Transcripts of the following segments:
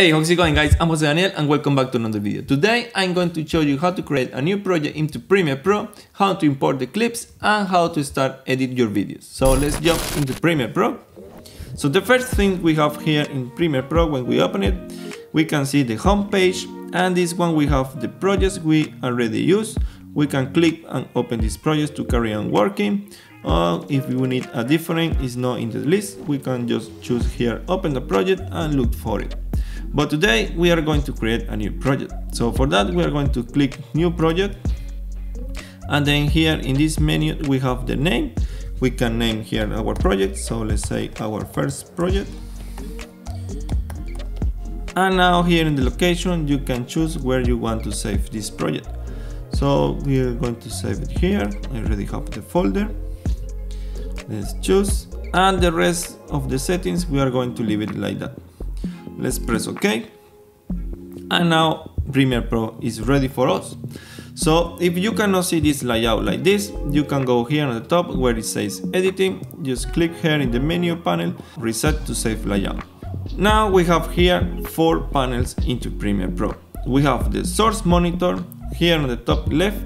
Hey, how's it going guys? I'm Jose Daniel and welcome back to another video. Today I'm going to show you how to create a new project into Premiere Pro, how to import the clips and how to start edit your videos. So let's jump into Premiere Pro. So the first thing we have here in Premiere Pro, when we open it, we can see the home page, and this one we have the projects we already use. We can click and open these projects to carry on working. Or if we need a different, it's not in the list, we can just choose here, open the project and look for it. But today we are going to create a new project. So for that we are going to click new project, and then here in this menu we have the name. We can name here our project, so let's say our first project. And now here in the location you can choose where you want to save this project. So we are going to save it here. I already have the folder. Let's choose, and the rest of the settings we are going to leave it like that. Let's press OK, and now Premiere Pro is ready for us. So if you cannot see this layout like this, you can go here on the top where it says editing, just click here in the menu panel, reset to save layout. Now we have here 4 panels into Premiere Pro. We have the source monitor here on the top left,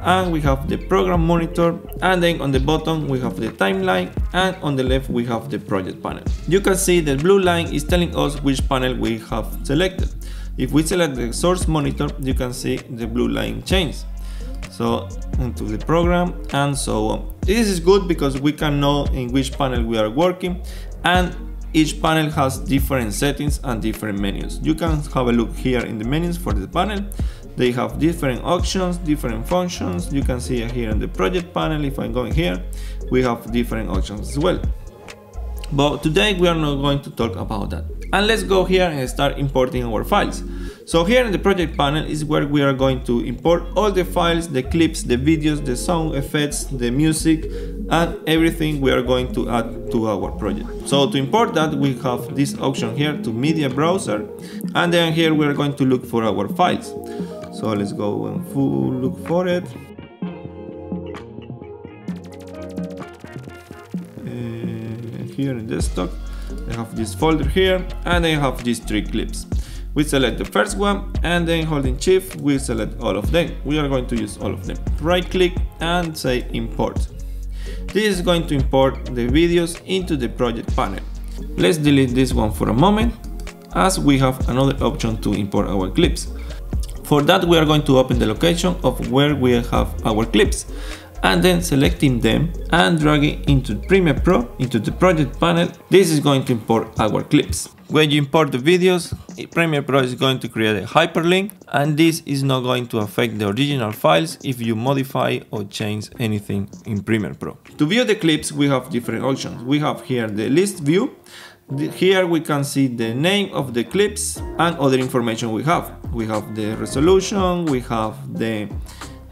and we have the program monitor, and then on the bottom we have the timeline, and on the left we have the project panel. You can see the blue line is telling us which panel we have selected. If we select the source monitor, you can see the blue line change. So into the program and so on. This is good because we can know in which panel we are working, and each panel has different settings and different menus. You can have a look here in the menus for the panel. They have different options, different functions. You can see here in the project panel, if I'm going here, we have different options as well. But today we are not going to talk about that. And let's go here and start importing our files. So here in the project panel is where we are going to import all the files, the clips, the videos, the sound effects, the music, and everything we are going to add to our project. So to import that, we have this option here to media browser, and then here we are going to look for our files. So let's go and look for it. Here in desktop, I have this folder here, and I have these 3 clips. We select the first one, and then holding shift we select all of them. We are going to use all of them. Right click and say import. This is going to import the videos into the project panel. Let's delete this one for a moment, as we have another option to import our clips. For that we are going to open the location of where we have our clips, and then selecting them and dragging into Premiere Pro, into the project panel. This is going to import our clips. When you import the videos, Premiere Pro is going to create a hyperlink, and this is not going to affect the original files if you modify or change anything in Premiere Pro. To view the clips we have different options. We have here the list view. Here we can see the name of the clips and other information we have. We have the resolution, we have the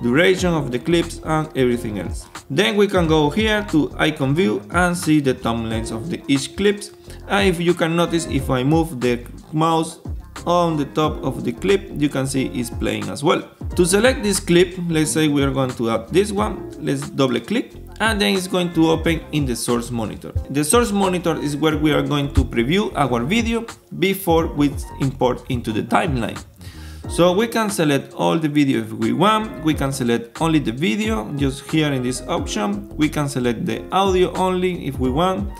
duration of the clips and everything else. Then we can go here to icon view and see the thumbnails of each clips. And if you can notice, if I move the mouse on the top of the clip, you can see it's playing as well. To select this clip, let's say we are going to add this one. Let's double click, and then it's going to open in the source monitor. The source monitor is where we are going to preview our video before we import into the timeline. So we can select all the video if we want. We can select only the video, just here in this option. We can select the audio only if we want,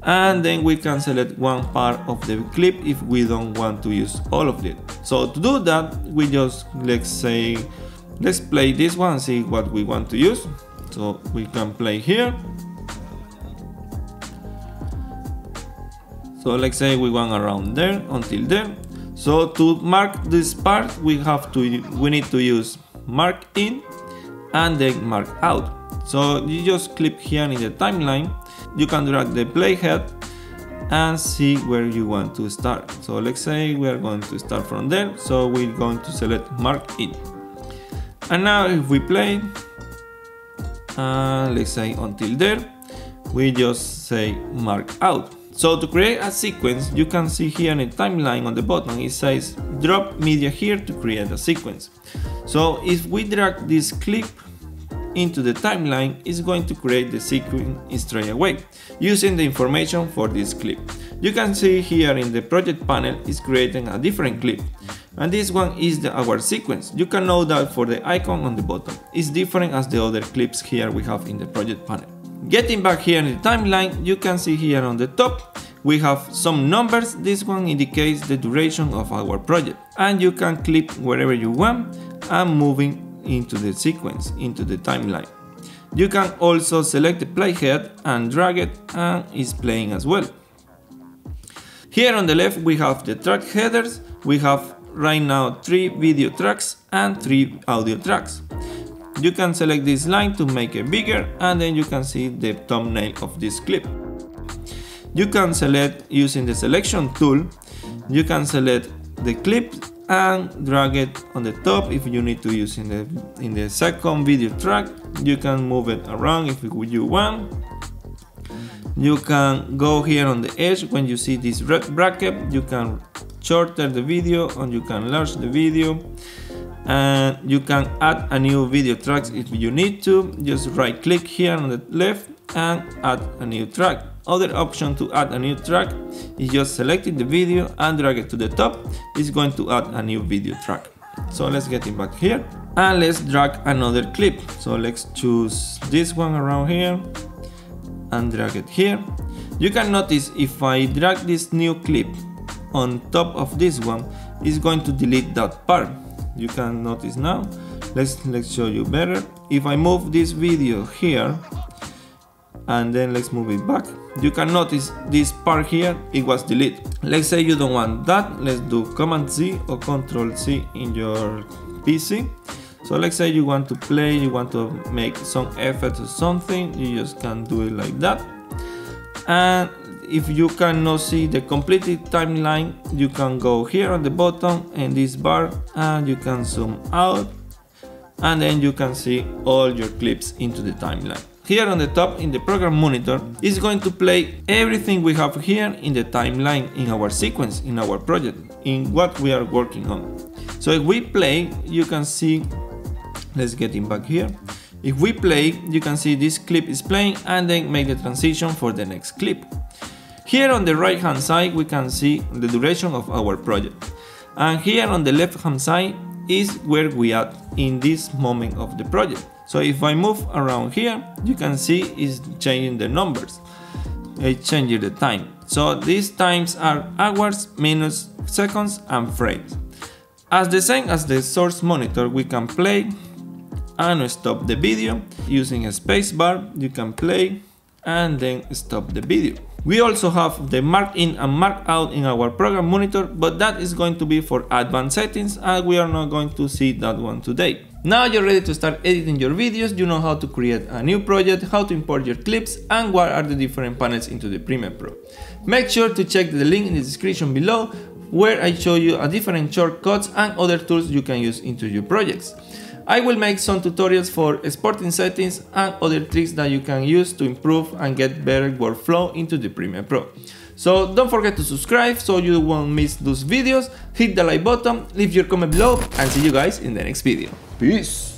and then we can select one part of the clip if we don't want to use all of it. So to do that, we just, let's play this one and see what we want to use. So we can play here. So let's say we want around there until there. So to mark this part we need to use mark in and then mark out. So you just click here in the timeline. You can drag the playhead and see where you want to start. So let's say we are going to start from there. So we're going to select mark in. And now if we play, let's say until there, we just say mark out. So to create a sequence, you can see here in the timeline on the bottom, it says drop media here to create a sequence. So if we drag this clip into the timeline is going to create the sequence straight away, using the information for this clip. You can see here in the project panel is creating a different clip, and this one is our sequence. You can know that for the icon on the bottom. It's different as the other clips here we have in the project panel. Getting back here in the timeline, you can see here on the top we have some numbers. This one indicates the duration of our project, and you can click wherever you want and moving into the sequence, into the timeline. You can also select the playhead and drag it, and it's playing as well. Here on the left we have the track headers. We have right now 3 video tracks and 3 audio tracks. You can select this line to make it bigger, and then you can see the thumbnail of this clip. You can select using the selection tool. You can select the clip and drag it on the top if you need to use in the second video track. You can move it around if you want. You can go here on the edge. When you see this red bracket, you can shorten the video and you can enlarge the video, and you can add a new video track if you need to. Just right click here on the left and add a new track. Other option to add a new track is just selecting the video and drag it to the top. It's going to add a new video track. So let's get it back here and let's drag another clip. So let's choose this one around here and drag it here. You can notice if I drag this new clip on top of this one, it's going to delete that part. You can notice now. Let's show you better. If I move this video here and then let's move it back, you can notice this part here, it was deleted. Let's say you don't want that. Let's do Command Z or Control C in your PC. So let's say you want to play, you want to make some effect or something, you just can do it like that. And if you cannot see the complete timeline, you can go here on the bottom in this bar and you can zoom out, and then you can see all your clips into the timeline. Here on the top in the program monitor is going to play everything we have here in the timeline, in our sequence, in our project, in what we are working on. So if we play, you can see, let's get it back here. If we play, you can see this clip is playing and then make the transition for the next clip. Here on the right hand side we can see the duration of our project, and here on the left hand side is where we are in this moment of the project. So if I move around here, you can see it's changing the numbers, it's changing the time. So these times are hours, minutes, seconds and frames. As the same as the source monitor, we can play and stop the video using a spacebar. You can play and then stop the video. We also have the mark in and mark out in our program monitor, but that is going to be for advanced settings and we are not going to see that one today. Now you're ready to start editing your videos, you know how to create a new project, how to import your clips and what are the different panels into the Premiere Pro. Make sure to check the link in the description below where I show you a different shortcuts and other tools you can use into your projects. I will make some tutorials for exporting settings and other tricks that you can use to improve and get better workflow into the Premiere Pro. So don't forget to subscribe so you won't miss those videos, hit the like button, leave your comment below and see you guys in the next video. Peace!